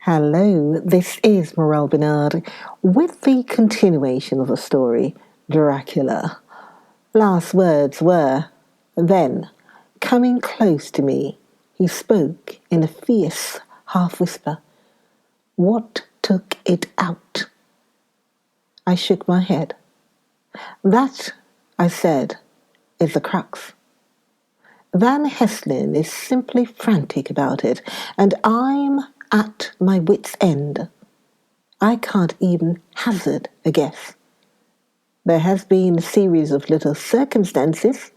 Hello, this is Morel Bernard with the continuation of the story, Dracula. Last words were, then, coming close to me, he spoke in a fierce half-whisper. What took it out? I shook my head. That, I said, is the crux. Van Heslin is simply frantic about it, and I'm at my wit's end. I can't even hazard a guess. There has been a series of little circumstances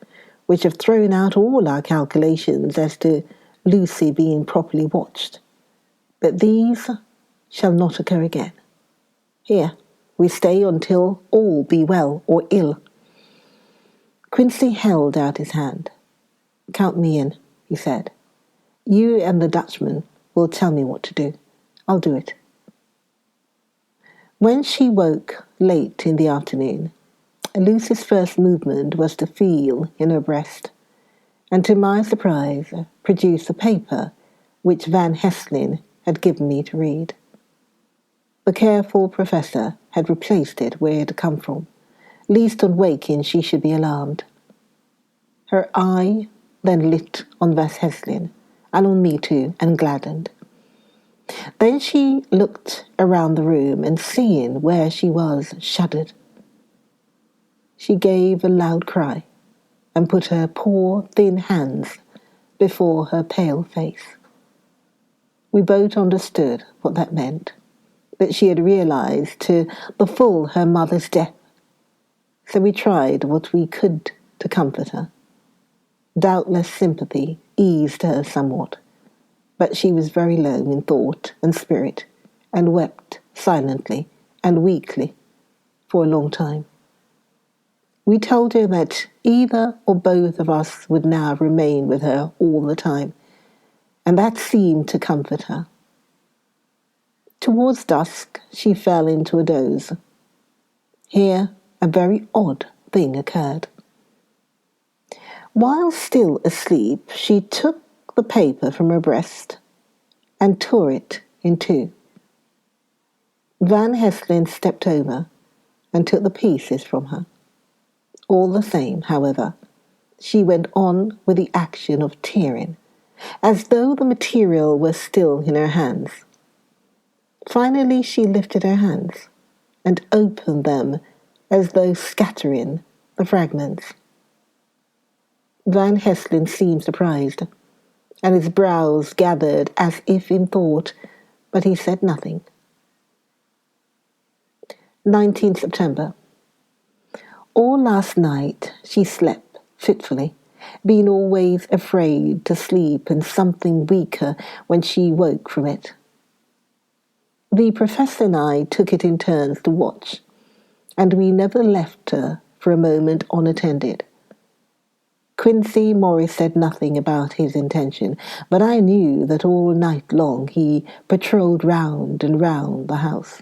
which have thrown out all our calculations as to Lucy being properly watched. But these shall not occur again. Here, we stay until all be well or ill. Quincy held out his hand. Count me in, he said. You and the Dutchman will tell me what to do. I'll do it. When she woke late in the afternoon, Lucy's first movement was to feel in her breast, and to my surprise produce a paper which Van Heslin had given me to read. The careful professor had replaced it where it had come from, lest on waking she should be alarmed. Her eye then lit on Van Heslin, and on me too, and gladdened. Then she looked around the room, and seeing where she was, shuddered. She gave a loud cry, and put her poor thin hands before her pale face. We both understood what that meant, that she had realized to the full her mother's death. So we tried what we could to comfort her. Doubtless sympathy eased her somewhat, but she was very low in thought and spirit, and wept silently and weakly for a long time. We told her that either or both of us would now remain with her all the time, and that seemed to comfort her. Towards dusk she fell into a doze. Here a very odd thing occurred. While still asleep, she took the paper from her breast and tore it in two. Van Heslin stepped over and took the pieces from her. All the same, however, she went on with the action of tearing, as though the material were still in her hands. Finally she lifted her hands and opened them as though scattering the fragments. Van Heslin seemed surprised, and his brows gathered as if in thought, but he said nothing. 19th September. All last night she slept fitfully, being always afraid to sleep and something weaker when she woke from it. The professor and I took it in turns to watch, and we never left her for a moment unattended. Quincy Morris said nothing about his intention, but I knew that all night long he patrolled round and round the house.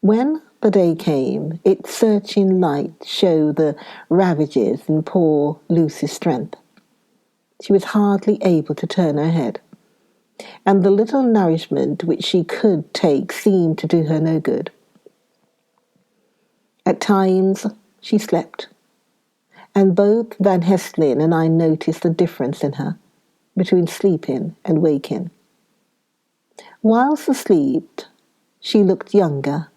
When the day came, its searching light showed the ravages in poor Lucy's strength. She was hardly able to turn her head, and the little nourishment which she could take seemed to do her no good. At times she slept, and both Van Heslin and I noticed the difference in her between sleeping and waking. Whilst asleep, she looked younger,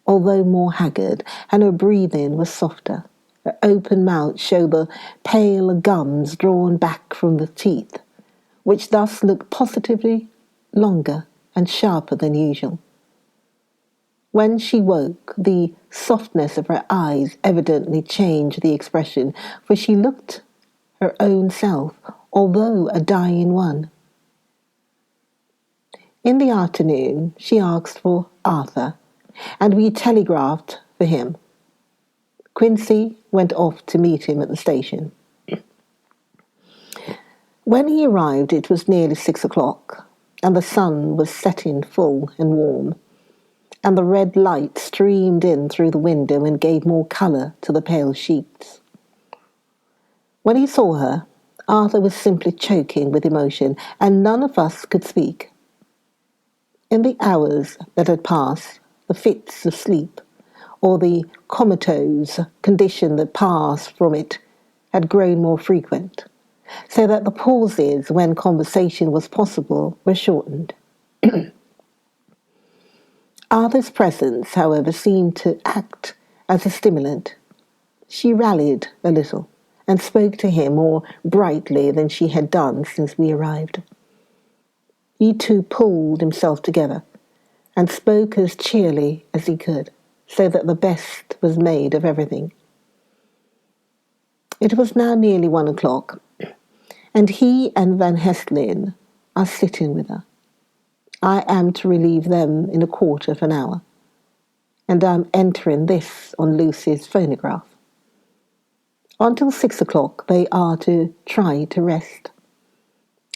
although more haggard, and her breathing was softer. Her open mouth showed the pale gums drawn back from the teeth, which thus looked positively longer and sharper than usual. When she woke, the softness of her eyes evidently changed the expression, for she looked her own self, although a dying one. In the afternoon, she asked for Arthur, and we telegraphed for him. Quincy went off to meet him at the station. When he arrived, it was nearly 6 o'clock, and the sun was setting full and warm, and the red light streamed in through the window and gave more colour to the pale sheets. When he saw her, Arthur was simply choking with emotion, and none of us could speak. In the hours that had passed, the fits of sleep, or the comatose condition that passed from it, had grown more frequent, so that the pauses when conversation was possible were shortened. Arthur's presence, however, seemed to act as a stimulant. She rallied a little and spoke to him more brightly than she had done since we arrived. He too pulled himself together and spoke as cheerily as he could, so that the best was made of everything. It was now nearly 1 o'clock, and he and Van Hestlin are sitting with her. I am to relieve them in a quarter of an hour, and I am entering this on Lucy's phonograph. Until 6 o'clock they are to try to rest.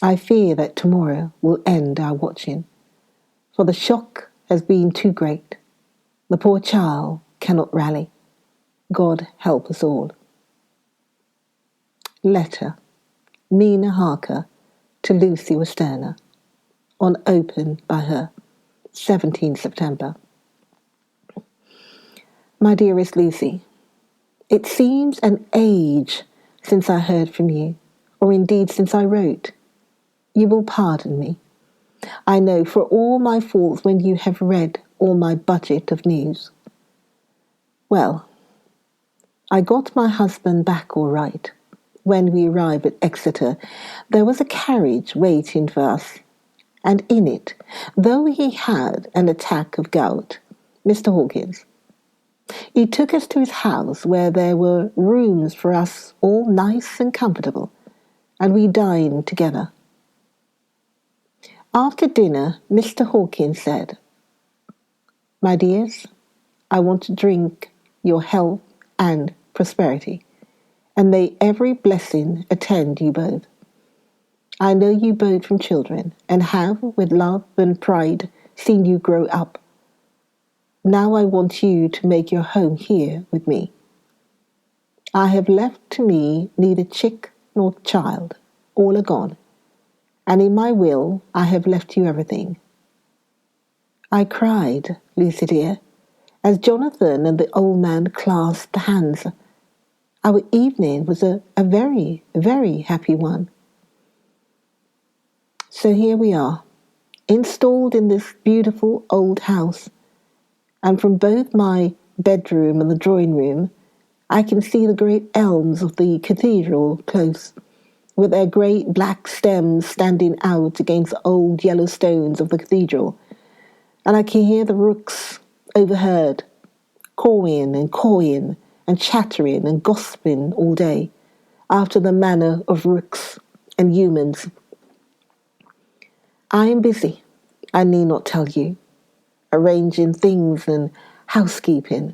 I fear that tomorrow will end our watching, for the shock has been too great. The poor child cannot rally. God help us all. Letter, Mina Harker to Lucy Westerner, unopened by her, 17 September. My dearest Lucy, it seems an age since I heard from you, or indeed since I wrote. You will pardon me, I know, for all my faults when you have read all my budget of news. Well, I got my husband back all right. When we arrived at Exeter, there was a carriage waiting for us, and in it, though he had an attack of gout, Mr. Hawkins, he took us to his house where there were rooms for us all nice and comfortable, and we dined together. After dinner, Mr. Hawkins said, "My dears, I want to drink your health and prosperity, and may every blessing attend you both. I know you both from children, and have, with love and pride, seen you grow up. Now I want you to make your home here with me. I have left to me neither chick nor child, all are gone, and in my will I have left you everything." I cried, Lucy dear, as Jonathan and the old man clasped hands. Our evening was a very, very happy one. So here we are, installed in this beautiful old house, and from both my bedroom and the drawing room, I can see the great elms of the cathedral close, with their great black stems standing out against the old yellow stones of the cathedral, and I can hear the rooks overhead, cawing and chattering and gossiping all day, after the manner of rooks and humans. I am busy, I need not tell you, arranging things and housekeeping.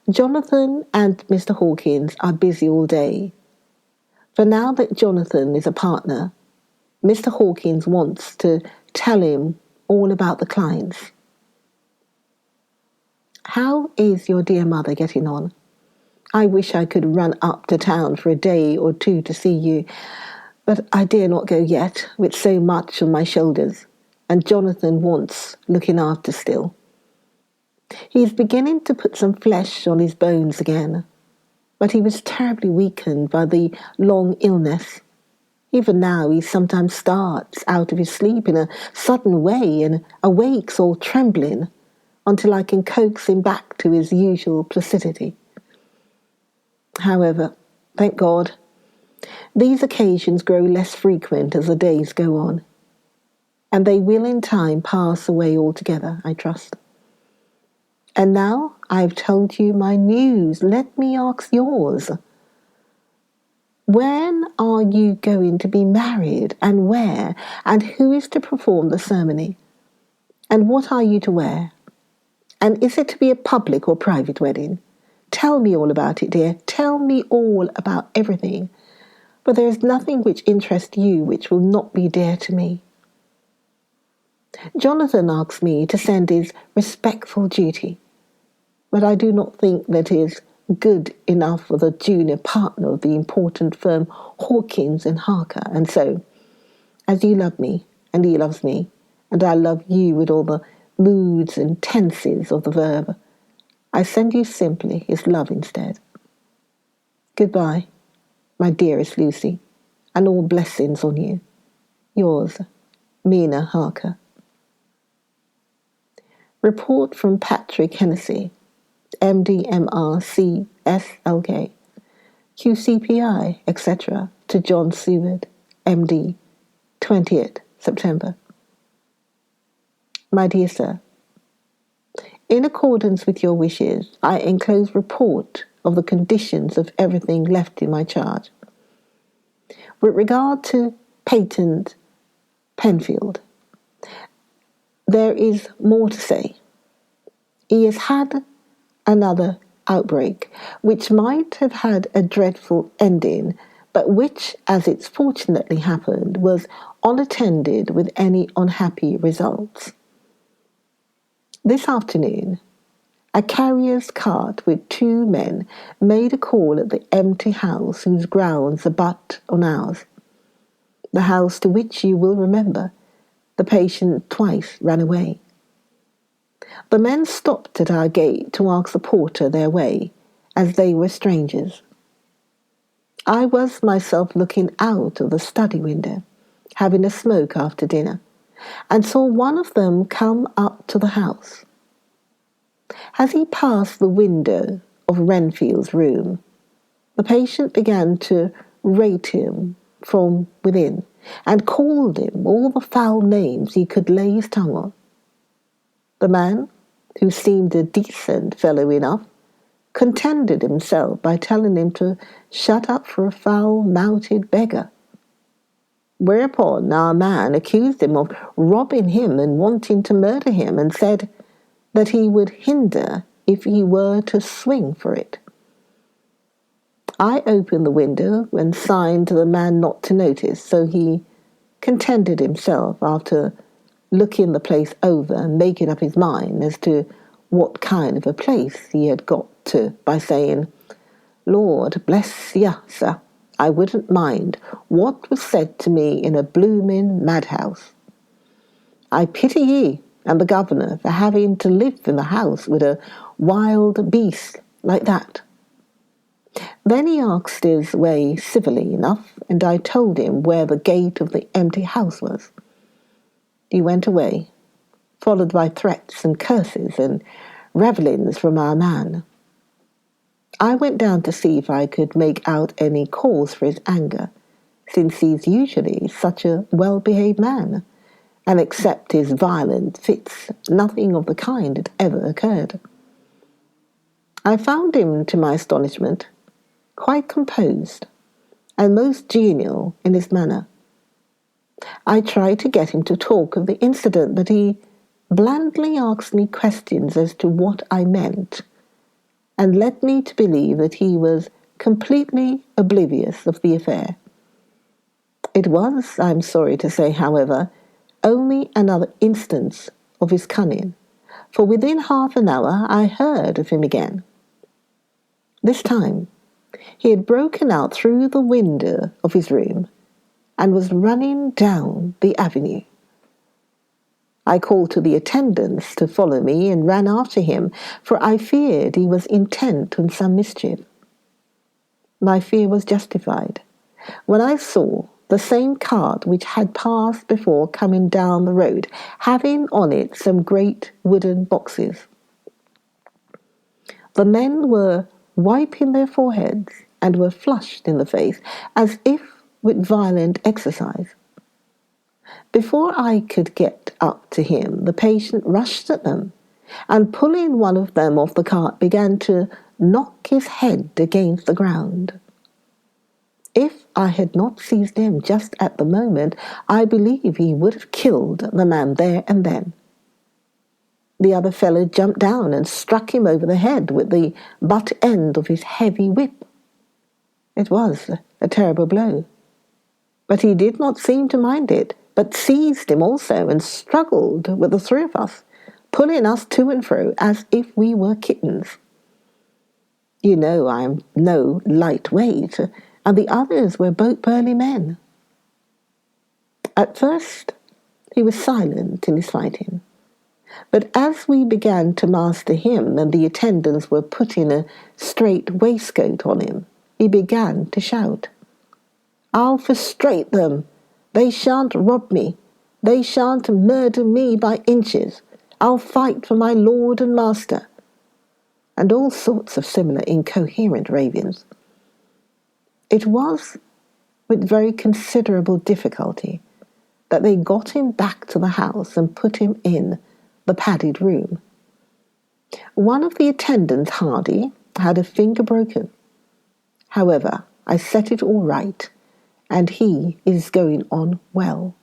Jonathan and Mr. Hawkins are busy all day, for now that Jonathan is a partner, Mr. Hawkins wants to tell him all about the clients. How is your dear mother getting on? I wish I could run up to town for a day or two to see you, but I dare not go yet, with so much on my shoulders, and Jonathan wants looking after still. He is beginning to put some flesh on his bones again, but he was terribly weakened by the long illness. Even now he sometimes starts out of his sleep in a sudden way and awakes all trembling, until I can coax him back to his usual placidity. However, thank God, these occasions grow less frequent as the days go on, and they will in time pass away altogether, I trust. And now I've told you my news, let me ask yours. When are you going to be married, and where, and who is to perform the ceremony? And what are you to wear? And is it to be a public or private wedding? Tell me all about it, dear. Tell me all about everything. For there is nothing which interests you which will not be dear to me. Jonathan asks me to send his respectful duty, but I do not think that is good enough for the junior partner of the important firm Hawkins and Harker. And so, as you love me, and he loves me, and I love you with all the moods and tenses of the verb. I send you simply his love instead. Goodbye, my dearest Lucy, and all blessings on you. Yours, Mina Harker. Report from Patrick Hennessy, MD, SLK, QCPI, etc., to John Seward, MD, 20th September. My dear sir, in accordance with your wishes, I enclose report of the conditions of everything left in my charge. With regard to Patent Penfield, there is more to say. He has had another outbreak, which might have had a dreadful ending, but which, as it's fortunately happened, was unattended with any unhappy results. This afternoon, a carrier's cart with 2 men made a call at the empty house whose grounds abut on ours, the house to which, you will remember, the patient twice ran away. The men stopped at our gate to ask the porter their way, as they were strangers. I was myself looking out of the study window, having a smoke after dinner, and saw one of them come up to the house. As he passed the window of Renfield's room, the patient began to rate him from within, and called him all the foul names he could lay his tongue on. The man, who seemed a decent fellow enough, contented himself by telling him to shut up for a foul-mouthed beggar. Whereupon our man accused him of robbing him and wanting to murder him, and said that he would hinder if he were to swing for it. I opened the window and signed to the man not to notice, so he contented himself, after looking the place over and making up his mind as to what kind of a place he had got to, by saying, "Lord bless ya, sir, I wouldn't mind what was said to me in a bloomin' madhouse. I pity ye and the governor for having to live in the house with a wild beast like that." Then he asked his way civilly enough, and I told him where the gate of the empty house was. He went away, followed by threats and curses and revellings from our man. I went down to see if I could make out any cause for his anger, since he's usually such a well-behaved man, and except his violent fits, nothing of the kind had ever occurred. I found him, to my astonishment, quite composed and most genial in his manner. I tried to get him to talk of the incident, but he blandly asked me questions as to what I meant, and led me to believe that he was completely oblivious of the affair. It was, I am sorry to say, however, only another instance of his cunning, for within half an hour I heard of him again. This time he had broken out through the window of his room and was running down the avenue. I called to the attendants to follow me and ran after him, for I feared he was intent on some mischief. My fear was justified when I saw the same cart which had passed before coming down the road, having on it some great wooden boxes. The men were wiping their foreheads and were flushed in the face, as if with violent exercise. Before I could get up to him, the patient rushed at them, and pulling one of them off the cart, began to knock his head against the ground. If I had not seized him just at the moment, I believe he would have killed the man there and then. The other fellow jumped down and struck him over the head with the butt end of his heavy whip. It was a terrible blow, but he did not seem to mind it, but seized him also and struggled with the 3 of us, pulling us to and fro as if we were kittens. You know I am no lightweight, and the others were both burly men. At first He was silent in his fighting. But as we began to master him and the attendants were putting a straight waistcoat on him, he began to shout, "I'll frustrate them. They shan't rob me. They shan't murder me by inches. I'll fight for my lord and master," and all sorts of similar incoherent ravings. It was with very considerable difficulty that they got him back to the house and put him in the padded room. One of the attendants, Hardy, had a finger broken. However, I set it all right, and he is going on well.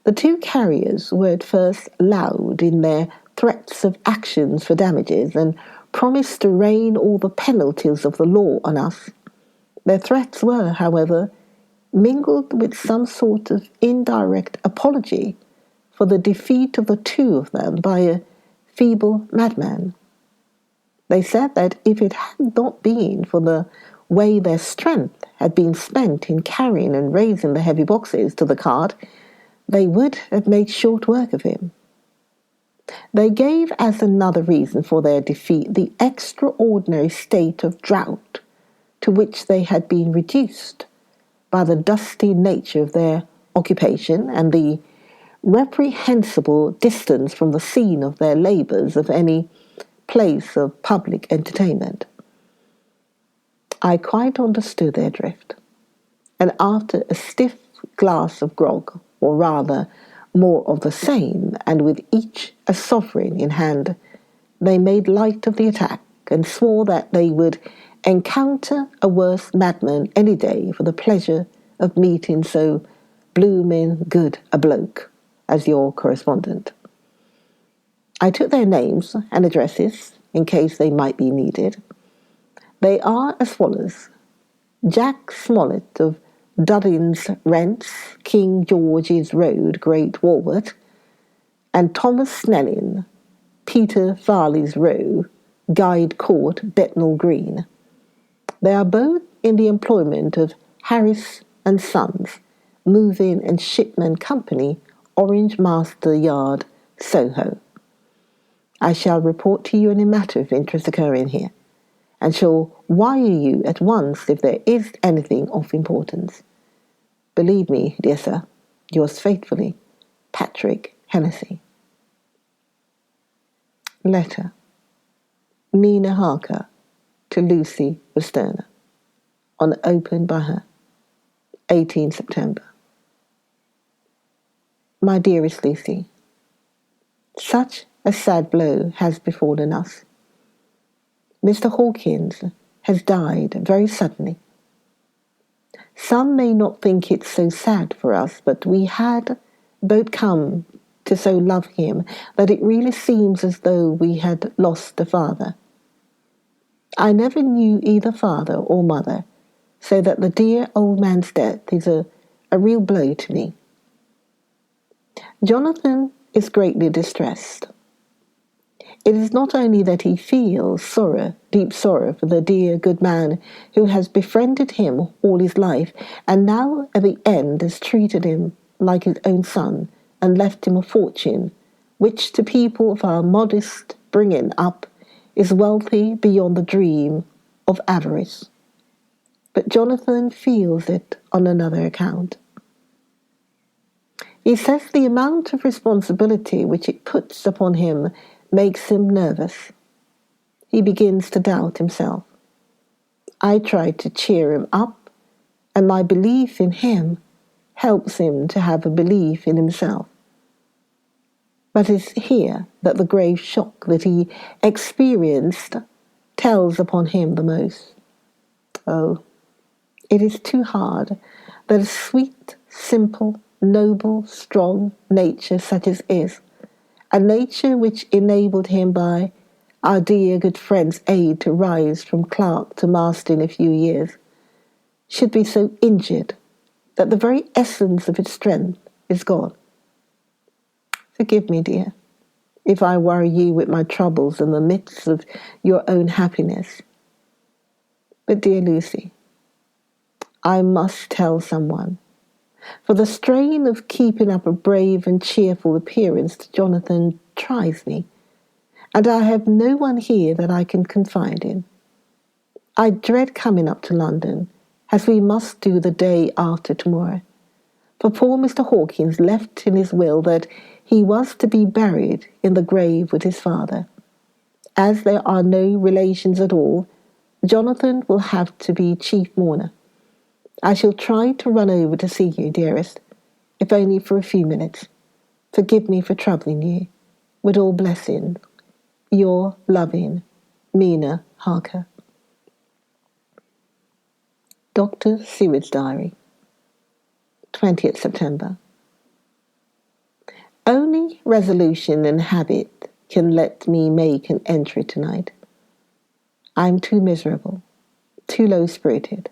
The two carriers were at first loud in their threats of actions for damages and promised to rain all the penalties of the law on us. Their threats were, however, mingled with some sort of indirect apology for the defeat of the two of them by a feeble madman. They said that if it had not been for the way their strength had been spent in carrying and raising the heavy boxes to the cart, they would have made short work of him. They gave as another reason for their defeat the extraordinary state of drought to which they had been reduced by the dusty nature of their occupation and the reprehensible distance from the scene of their labours of any place of public entertainment. I quite understood their drift, and after a stiff glass of grog, or rather more of the same, and with each a sovereign in hand, they made light of the attack and swore that they would encounter a worse madman any day for the pleasure of meeting so bloomin' good a bloke as your correspondent. I took their names and addresses in case they might be needed. They are as follows: Jack Smollett of Dudding's Rents, King George's Road, Great Walworth, and Thomas Snelling, Peter Farley's Row, Guide Court, Bethnal Green. They are both in the employment of Harris and Sons, Moving and Shipment Company, Orange Master Yard, Soho. I shall report to you any matter of interest occurring here, and shall wire you at once if there is anything of importance. Believe me, dear sir, yours faithfully, Patrick Hennessy. Letter. Mina Harker to Lucy Westerner, unopened by her, 18 September. My dearest Lucy, such a sad blow has befallen us. Mr. Hawkins has died very suddenly. Some may not think it so sad for us, but we had both come to so love him that it really seems as though we had lost a father. I never knew either father or mother, so that the dear old man's death is a real blow to me. Jonathan is greatly distressed. It is not only that he feels sorrow, deep sorrow for the dear good man who has befriended him all his life and now at the end has treated him like his own son and left him a fortune, which to people of our modest bringing up is wealthy beyond the dream of avarice. But Jonathan feels it on another account. He says the amount of responsibility which it puts upon him makes him nervous. He begins to doubt himself. I try to cheer him up, and my belief in him helps him to have a belief in himself. But it's here that the grave shock that he experienced tells upon him the most. Oh, it is too hard that a sweet, simple, noble, strong nature such as his, a nature which enabled him by our dear good friend's aid to rise from clerk to master in a few years, should be so injured that the very essence of its strength is gone. Forgive me, dear, if I worry you with my troubles in the midst of your own happiness. But, dear Lucy, I must tell someone. For the strain of keeping up a brave and cheerful appearance to Jonathan tries me, and I have no one here that I can confide in. I dread coming up to London, as we must do the day after tomorrow. For poor Mr. Hawkins left in his will that he was to be buried in the grave with his father. As there are no relations at all, Jonathan will have to be chief mourner. I shall try to run over to see you, dearest, if only for a few minutes. Forgive me for troubling you. With all blessings, your loving Mina Harker. Dr. Seward's Diary, 20th September. Only resolution and habit can let me make an entry tonight. I am too miserable, too low-spirited,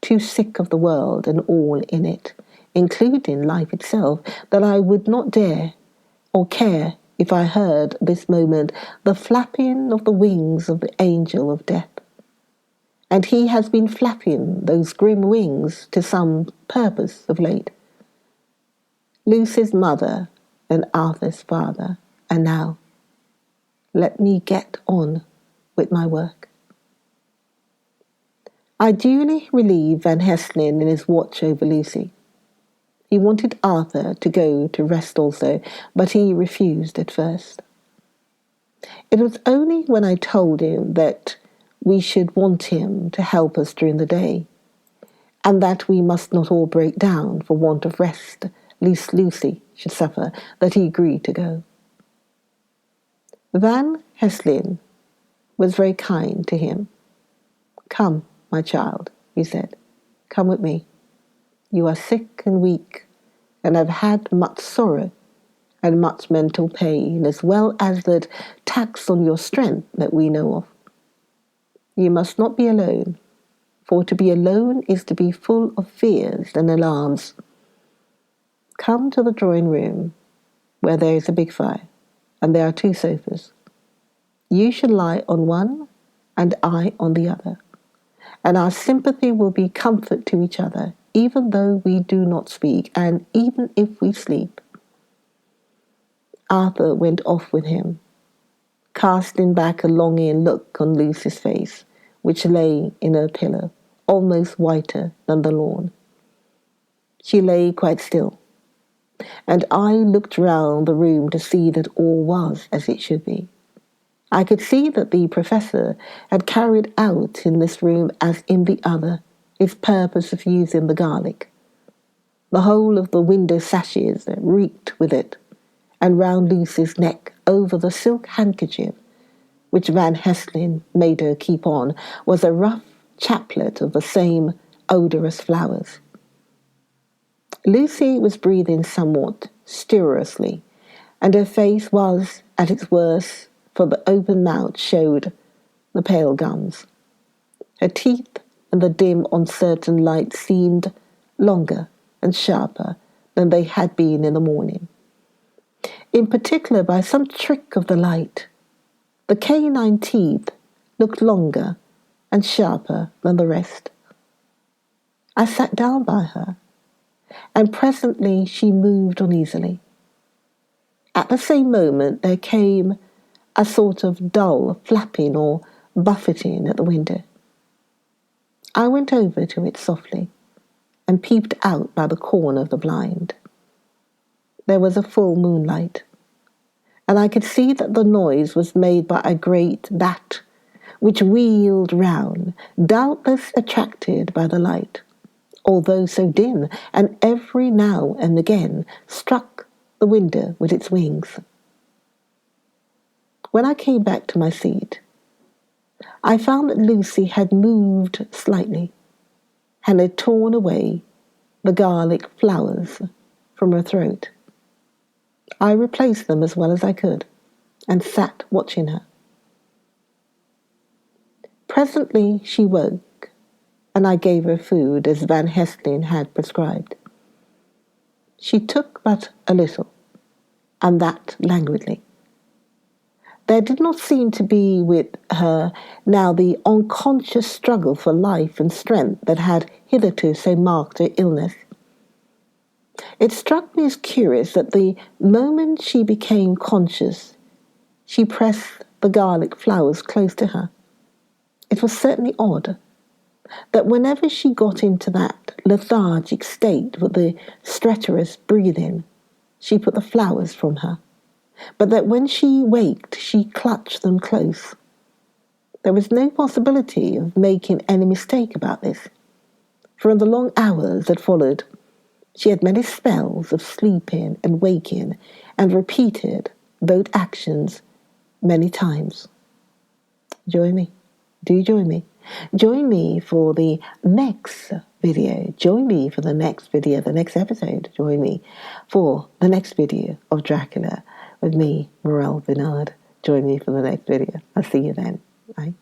too sick of the world and all in it, including life itself, that I would not dare or care if I heard this moment the flapping of the wings of the angel of death. And he has been flapping those grim wings to some purpose of late. Lucy's mother and Arthur's father, and now let me get on with my work. I duly relieved Van Helsing in his watch over Lucy. He wanted Arthur to go to rest also, but he refused at first. It was only when I told him that we should want him to help us during the day, and that we must not all break down for want of rest, lest Lucy should suffer, that he agreed to go. Van Helsing was very kind to him. "Come, my child," he said, "come with me. You are sick and weak, and have had much sorrow and much mental pain, as well as that tax on your strength that we know of. You must not be alone, for to be alone is to be full of fears and alarms. Come to the drawing-room, where there is a big fire, and there are 2 sofas. You shall lie on one, and I on the other, and our sympathy will be comfort to each other, even though we do not speak, and even if we sleep." Arthur went off with him, casting back a longing look on Lucy's face, which lay in her pillow, almost whiter than the lawn. She lay quite still, and I looked round the room to see that all was as it should be. I could see that the professor had carried out in this room, as in the other, his purpose of using the garlic. The whole of the window sashes reeked with it, and round Lucy's neck, over the silk handkerchief which Van Helsing made her keep on, was a rough chaplet of the same odorous flowers. Lucy was breathing somewhat stertorously, and her face was at its worst, for the open mouth showed the pale gums. Her teeth in the dim, uncertain light seemed longer and sharper than they had been in the morning. In particular, by some trick of the light, the canine teeth looked longer and sharper than the rest. I sat down by her, and presently she moved uneasily. At the same moment there came a sort of dull flapping or buffeting at the window. I went over to it softly and peeped out by the corner of the blind. There was a full moonlight, and I could see that the noise was made by a great bat, which wheeled round, doubtless attracted by the light, although so dim, and every now and again struck the window with its wings. When I came back to my seat, I found that Lucy had moved slightly, and had torn away the garlic flowers from her throat. I replaced them as well as I could, and sat watching her. Presently she woke, and I gave her food as Van Helsing had prescribed. She took but a little, and that languidly. There did not seem to be with her now the unconscious struggle for life and strength that had hitherto so marked her illness. It struck me as curious that the moment she became conscious, she pressed the garlic flowers close to her. It was certainly odd that whenever she got into that lethargic state with the stertorous breathing, she put the flowers from her, but that when she waked, she clutched them close. There was no possibility of making any mistake about this, for in the long hours that followed, she had many spells of sleeping and waking and repeated both actions many times. Join me. Do join me. Join me for the next video. Join me for the next video, the next episode. Join me for the next video of Dracula with me, Morel Bernard. Join me for the next video. I'll see you then. Bye.